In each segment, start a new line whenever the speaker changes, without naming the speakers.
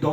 2,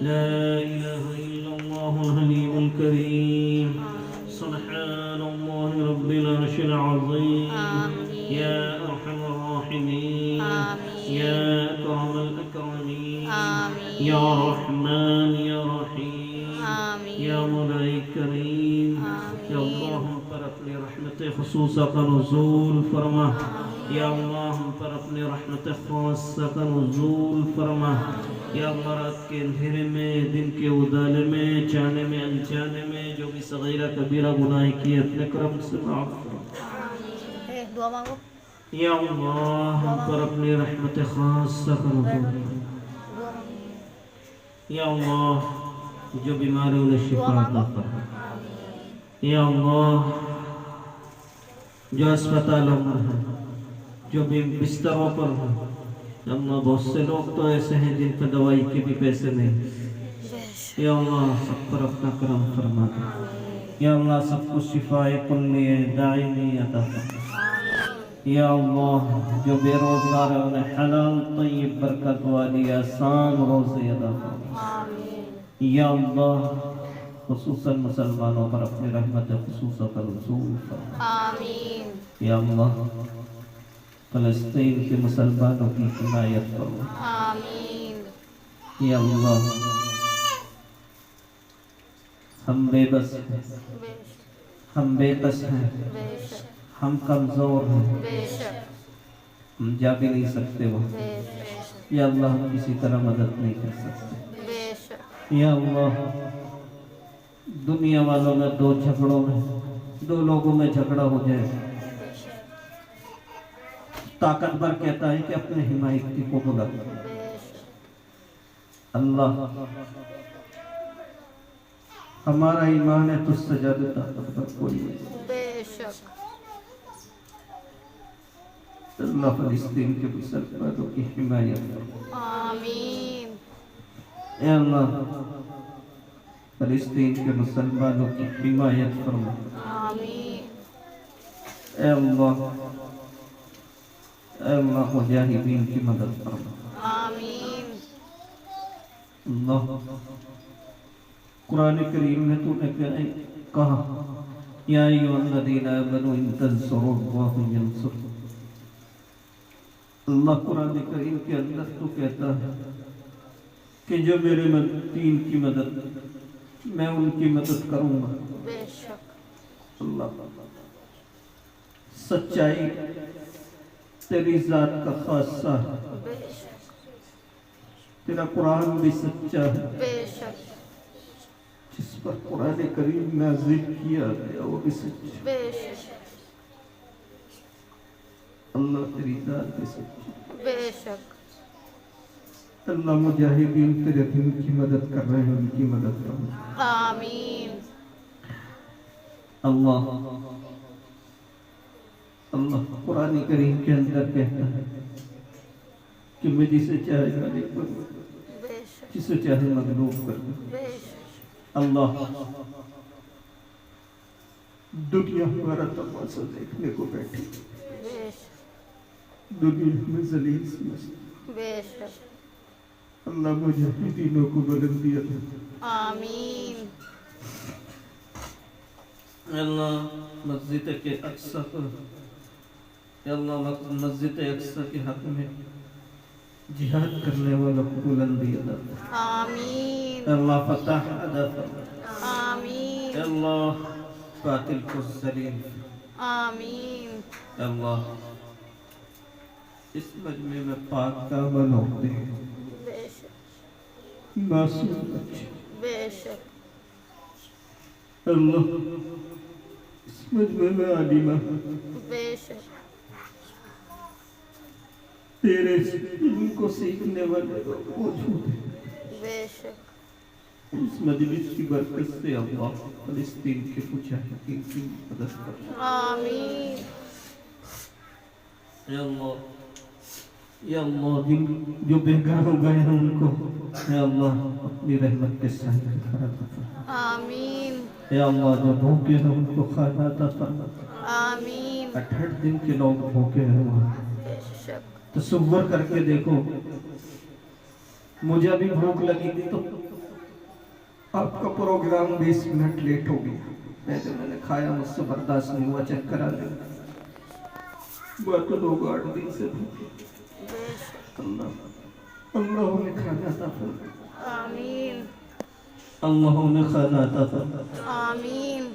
لا إله إلا الله الحليم الكريم سبحان الله رب العرش العظيم يا أرحم الراحمين يا أكرم الأكرمين يا رحمن يا رحيم يا مولاي کریم یا اللہ ہم پر اپنی رحمت خصوصا کا نزول فرما یا اللہ ہم پر اپنی رحمت خاصہ کا نزول فرما یا اللہ رات کے اندھیرے میں دن کے اجالے میں جانے میں انجانے میں جو بھی صغیرہ کبیرہ گناہ کیے اپنے کرم سے معاف فرما
دعا مانگو
یا اللہ ہم پر اپنی رحمت خاصہ کا نزول فرما یا اللہ جو بیماری انہیں شفا عطا فرما یا اللہ جو اسپتالوں پر ہیں جو بھی بستروں پر ہیں یا اللہ بہت سے لوگ تو ایسے ہیں جن پر دوائی کے بھی پیسے نہیں یا اللہ سب پر اپنا کرم فرما دے یا اللہ سب کو شفا کلی دائمی عطا فرما یا اللہ جو بے روزگار ہیں انہیں حلال طیب برکت والی آسان روزے عطا فرما یا اللہ خصوصاً مسلمانوں پر اپنی رحمت خصوصا پر نزول فرما
آمین
یا اللہ فلسطین کے مسلمانوں کی حمایت فرما
آمین
یا اللہ ہم بے بس ہیں ہم بے کس ہیں ہم کمزور ہیں ہم جا بھی نہیں سکتے وہ یا اللہ ہم کسی طرح مدد نہیں کر سکتے یا اللہ دنیا والوں میں دو جھگڑوں میں دو لوگوں میں جھگڑا ہو جائے طاقتور کہتا ہے کہ اپنے حمایتی کو بلا اللہ ہمارا ایمان ہے تجھ سے زیادہ طاقتور کوئی نہیں اللہ فلسطین کے مسلمانوں کی حمایت فرما
آمین
اے اللہ فلسطین کے مسلمانوں کی حمایت فرما
آمین
اے اللہ مجاہدین کی مدد فرما
آمین
اللہ قرآن کریم میں تو نے کہا یا ایھا الذین آمنوا ان تنصروا اللہ ینصرکم اللہ قرآن کریم کے اندر تو کہتا ہے کہ جو میرے دین کی مدد میں ان کی مدد کروں گا
بے شک
اللہ سچائی تیری ذات کا خاصہ ہے
بے شک
تیرا قرآن بھی سچا ہے
بے شک
جس پر قرآن کریم نازل کیا گیا وہ بھی سچا ہے
بے شک
اللہ تیری ذات بھی سچا ہے
بے شک
اللہ مجاہدین تیرے دین کی مدد کر رہے ہیں ان کی مدد کرو
آمین
اللہ قرآن کریم کے اندر کہتا ہے کہ میں جسے چاہے غالب کروں
بے شک
جسے چاہے مغلوب کر دوں
بے شک
اللہ دنیا ہمارا تماشا دیکھنے کو بیٹھی
بے شک
دنیا میں ذلیل سمجھتی
بے شک
اللہ مجاہدینوں کو بلندی عطا
آمین
اللہ مسجد کے اقصی پر یا اللہ مسجد اقصی کے حق میں جہاد کرنے والا کو بلندی عطا فرما
آمین
اللہ فتح عطا فرما
آمین
اللہ قاتل کو ذلیل
آمین
اللہ اس مجمع میں پاک دامن ہوتے ہیں
بے شک
معصوم بچے
بے شک
اللہ اس مجمع میں عالمہ
بے شک
تیرے علم کو سیکھنے والے لوگ موجود ہیں
بے شک
اس مجلس کی برکت سے اللہ فلسطین کے مجاہدین کی مدد کر
آمین
یا اللہ جن جو بے گھر ہو گئے ہیں ان کو یا اللہ اپنی رحمت کے سائے میں گھر عطا فرما
آمین
یا اللہ جو بھوکے ہیں ان کو کھانا عطا فرما
آمین
68 دن کے لوگ بھوکے ہیں وہاں
بے شک
تصور کر کے دیکھو مجھے بھی بھوک لگی تھی تو آپ کا پروگرام 20 منٹ لیٹ ہو گیا. میں نے کھایا, مجھ سے برداشت نہیں ہوا, چیک کرا لیں. بات لوگ 8 دن سے اللہ نے کھانا عطا فرمائے.
آمین
اللہ نے کھانا عطا فرمائے.
آمین.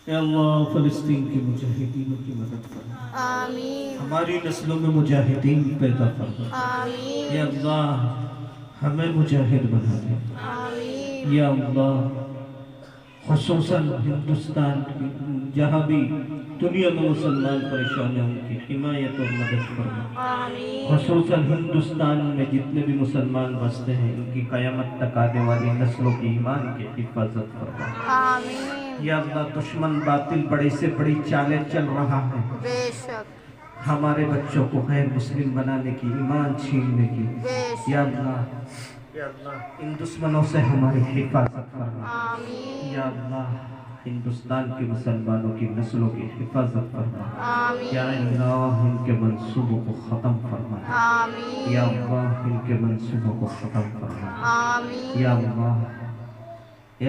اے اللہ فلسطین کے مجاہدینوں کی مدد فرما.
آمین
ہماری نسلوں میں مجاہدین پیدا فرما.
آمین.
یا اللہ ہمیں مجاہد بنا دے.
آمین.
یا اللہ خصوصاً ہندوستان کی جہاں بھی دنیا میں مسلمان پریشان ہیں ان کی حمایت اور مدد فرما.
آمین.
خصوصاً ہندوستان میں جتنے بھی مسلمان بستے ہیں ان کی قیامت تک آنے والی نسلوں کی ایمان کی حفاظت فرما.
آمین.
یا اللہ دشمن باطل بڑی سے بڑی چالیں چل رہا ہے
بے شک.
ہمارے بچوں کو غیر مسلم بنانے کی, ایمان چھیننے کی.
بے شک.
یا اللہ ان دشمنوں سے ہماری حفاظت فرما.
آمین.
یا اللہ ہندوستان کے مسلمانوں کی نسلوں کی حفاظت فرما.
آمین.
یا اللہ ان کے منصوبوں کو ختم فرما.
آمین.
یا اللہ ان کے منصوبوں کو ختم فرما.
آمین.
یا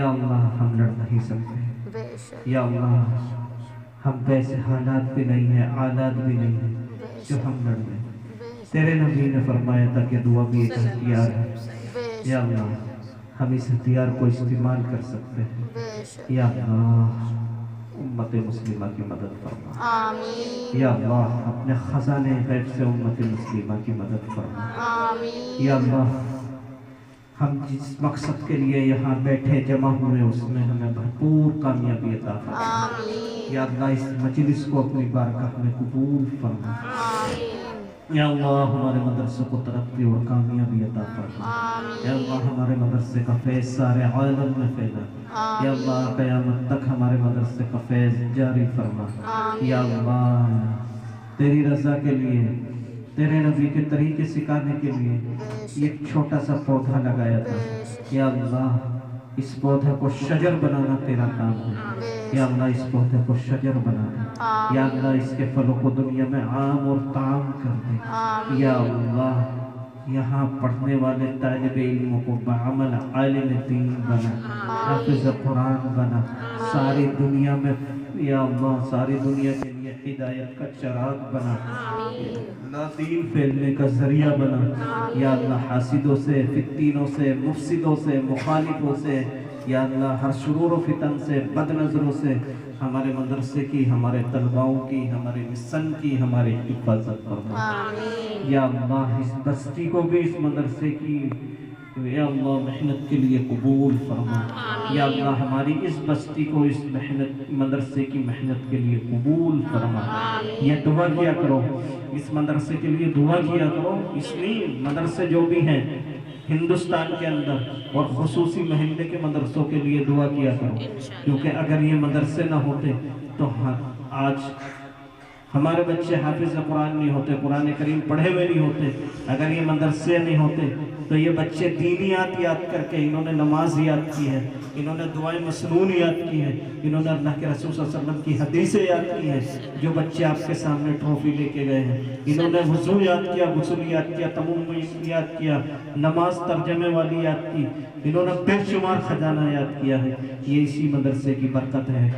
اللہ ہم لڑ نہیں سکتے.
بے شک.
یا اللہ ہم ویسے حالات بھی نہیں ہیں, آلات بھی نہیں ہیں جو ہم لڑ لیں. تیرے نبی نے فرمایا تھا کہ دعا بھی ایک ہتھیار ہے. یا اللہ ہم اس ہتھیار کو استعمال کر سکتے ہیں. یا اللہ امت مسلمہ کی مدد فرما.
آمین.
یا اللہ اپنے خزانے غیب سے امت مسلمہ کی مدد فرما.
آمین.
یا اللہ ہم جس مقصد کے لیے یہاں بیٹھے جمع ہوئے اس میں ہمیں بھرپور کامیابی عطا فرما.
آمین.
یا اللہ اس مجلس کو اپنی بارگاہ میں قبول فرما.
آمین.
یا اللہ ہمارے مدرسے کو ترقی اور کامیابی عطا فرما.
آمین.
یا اللہ ہمارے مدرسے کا فیض سارے عالم میں پھیلا. یا اللہ قیامت تک ہمارے مدرسے کا فیض جاری فرما. یا اللہ تیری رضا کے لیے, تیرے نبی کے طریقے سکھانے کے لیے ایک چھوٹا سا پودا لگایا تھا. یا اللہ اس پودے کو شجر بنانا تیرا کام ہے. یا اللہ اس پودے کو شجر بنا دے. یا اللہ اس کے پھلوں کو دنیا میں عام اور تعام کر دے. یا اللہ یہاں پڑھنے والے طالب علموں کو بعمل عالم دین بنا, حافظ قرآن بنا. ساری دنیا میں یا اللہ ساری دنیا کے لیے ہدایت کا چراغ بنا. دین پھیلنے کا ذریعہ بنا. یا اللہ حاسدوں سے, فتینوں سے, مفسدوں سے, مخالفوں سے, یا اللہ ہر شرور و فتن سے, بد نظروں سے ہمارے مدرسے کی, ہمارے طلباؤں کی, ہمارے مشن کی ہماری حفاظت فرما. یا اللہ اس بستی کو بھی اس مدرسے کی یا اللہ محنت کے لیے قبول فرما. یا اللہ ہماری اس بستی کو اس مدرسے کی محنت کے لیے قبول فرما. یہ دعا کیا کرو, اس مدرسے کے لیے دعا کیا کرو. اس لیے مدرسے جو بھی ہیں ہندوستان کے اندر اور خصوصی محلے کے مدرسوں کے لیے دعا کیا کرو, کیونکہ اگر یہ مدرسے نہ ہوتے تو آج ہمارے بچے حافظ قرآن نہیں ہوتے, قرآن کریم پڑھے ہوئے نہیں ہوتے. اگر یہ مدرسے نہیں ہوتے تو یہ بچے دینیات یاد کر کے, انہوں نے نماز یاد کی ہے, انہوں نے دعائیں مسنون یاد کی ہے, انہوں نے اللہ کے رسول صلی اللہ علیہ وسلم کی حدیثیں یاد کی ہیں. جو بچے آپ کے سامنے ٹرافی لے کے گئے ہیں انہوں نے وضو یاد کیا, غسل یاد کیا, تمم یاد کیا, نماز ترجمے والی یاد کی, انہوں نے بے شمار خزانہ یاد کیا ہے. یہ اسی مدرسے کی برکت ہے.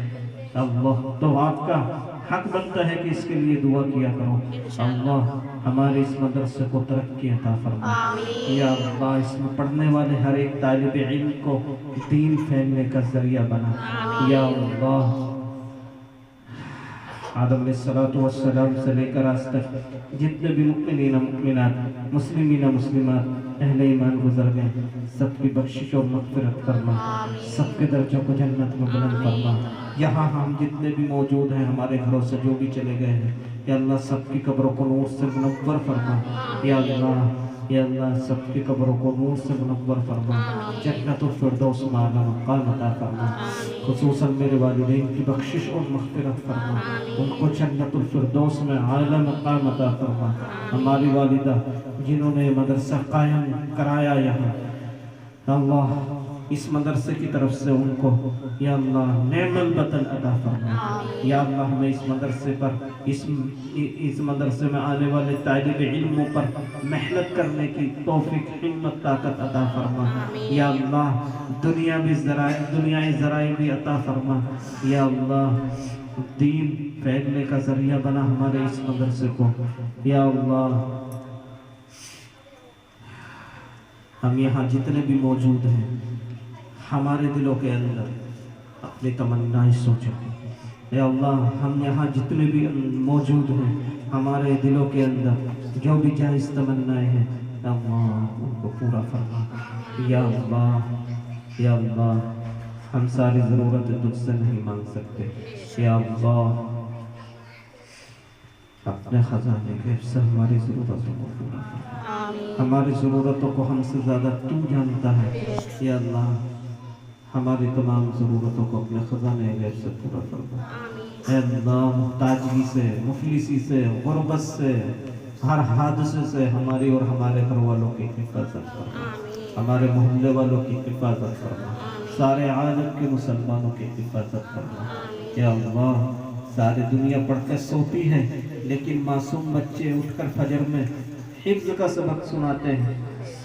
اللہ تو آپ کا حق بنتا ہے کہ اس کے لیے دعا کیا کرو. اللہ ہمارے اس مدرسے کو ترقی عطا فرما. یا اللہ اس میں پڑھنے والے ہر ایک طالب علم کو دین پھیلنے کا ذریعہ بنا. یا اللہ آدم علیہ السلام سے لے کر آج تک جتنے بھی مؤمنین مؤمنات, مسلمین مسلمات اہل ایمان گزر گئے, سب کی بخشش اور مغفرت فرما, سب کے درجوں کو جنت میں بلند فرما. یہاں ہم جتنے بھی موجود ہیں, ہمارے گھروں سے جو بھی چلے گئے ہیں, یا اللہ سب کی قبروں کو نور سے منور فرما. یا اللہ سب کی قبروں کو نور سے منور فرما, جنت الفردوس میں اعلیٰ مقام عطا فرما. خصوصاً میرے والدین کی بخشش اور مغفرت فرما, ان کو جنت الفردوس میں اعلیٰ مقام عطا فرما. ہماری والدہ جنہوں نے مدرسہ قائم کرایا یہاں, اللہ اس مدرسے کی طرف سے ان کو یا اللہ نعم البدل عطا فرما۔ یا اللہ ہمیں اس مدرسے پر اس مدرسے میں آنے والے طالب علموں پر محنت کرنے کی توفیق ہمت طاقت عطا فرما۔ یا اللہ دنیاوی ذرائع بھی عطا فرما۔ یا اللہ دین پھیلنے کا ذریعہ بنا ہمارے اس مدرسے کو۔ یا اللہ ہم یہاں جتنے بھی موجود ہیں ہمارے دلوں کے اندر اپنی تمنائیں سوچیں۔ یا اللہ ہم یہاں جتنے بھی موجود ہیں ہمارے دلوں کے اندر جو بھی جائز تمنائیں ہیں یا اللہ ان کو پورا فرما۔ یا اللہ ہم ساری ضرورتیں تجھ سے نہیں مانگ سکتے۔ یا اللہ اپنے خزانے غیب سے ہماری ضرورتوں کو پورا فرما۔ ہماری ضرورتوں کو ہم سے زیادہ تو جانتا ہے۔ یا اللہ ہماری تمام ضرورتوں کو اپنے خزانے غیب سے پورا فرما۔ اے اللہ محتاجی سے، مفلسی سے، غربت سے، ہر حادثے سے ہماری اور ہمارے گھر والوں کی حفاظت فرما، ہمارے محلے والوں کی حفاظت فرما، سارے عالم کے مسلمانوں کی حفاظت فرما۔ یا اللہ ساری دنیا پڑھ کے سوتی ہے لیکن معصوم بچے اٹھ کر فجر میں حفظ کا سبق سناتے ہیں،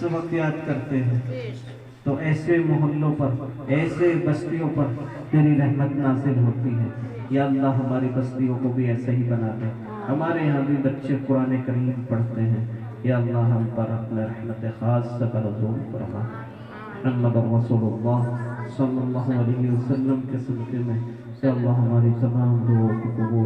سبق یاد کرتے ہیں، تو ایسے محلوں پر ایسے بستیوں پر تیری رحمت نازل ہوتی ہے۔ یا اللہ ہماری بستیوں کو بھی ایسے ہی بنا دے۔ ہمارے یہاں بھی بچے قرآن کریم پڑھتے ہیں۔ یا اللہ ہم پر اپنے رحمت خاص کا نزول فرما۔ محمد رسول اللہ صلی اللہ علیہ وسلم کے صدقے میں یا اللہ ہماری تمام دعاؤں کو قبول